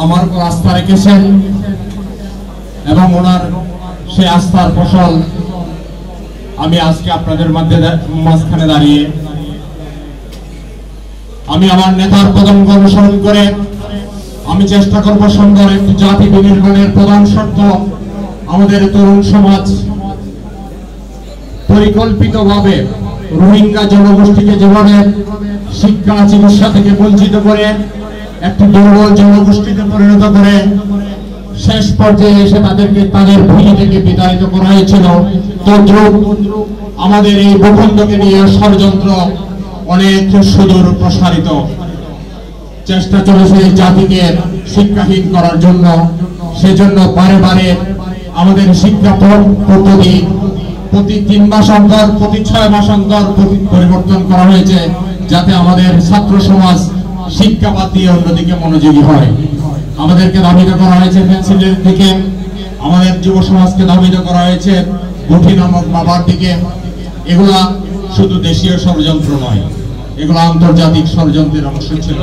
আমার উপর আস্থা রেখেছেন এবং ওনার সেই আস্থার ফসল আমি আজকে আপনাদের মাঝখানে দাঁড়িয়ে আমি আমার নেতার পদঙ্ক অনুসরণ করে আমি চেষ্টা করব সুন্দর একটি জাতি বিনির্মাণের প্রধান শর্ত আমাদের তরুণ সমাজ পরিকল্পিতভাবে রোহিঙ্গা জনগোষ্ঠীকে যেভাবে শিক্ষা চিকিৎসা থেকে বঞ্চিত করে একটি দুর্বল জনগোষ্ঠীতে পরিণত করে শেষ পর্যায়ে এসে তাদেরকে তাদের ভূমি থেকে বিতাড়িত করা হয়েছিল, তদ্রূপ আমাদের এই ভূখণ্ডকে নিয়ে ষড়যন্ত্র অনেক সুদূর প্রসারিত চেষ্টা চলেছে এই জাতিকে শিক্ষাহীন করার জন্য। সেজন্য বারে বারে আমাদের শিক্ষা পদ্ধতি প্রতি 3 মাস অন্তর, প্রতি 6 মাস অন্তর পরিবর্তন করা হয়েছে, যাতে আমাদের ছাত্র সমাজ শিক্ষা বাদ দিয়ে অন্যদিকে মনোযোগী হয়। আমাদেরকে ধাবিত করা হয়েছে পেন্সিলের দিকে, আমাদের যুব সমাজকে ধাবিত করা হয়েছে গুঠি নামক বাবার দিকে। এগুলা শুধু দেশীয় ষড়যন্ত্র নয়, এগুলো আন্তর্জাতিক ষড়যন্ত্রের অংশ ছিল।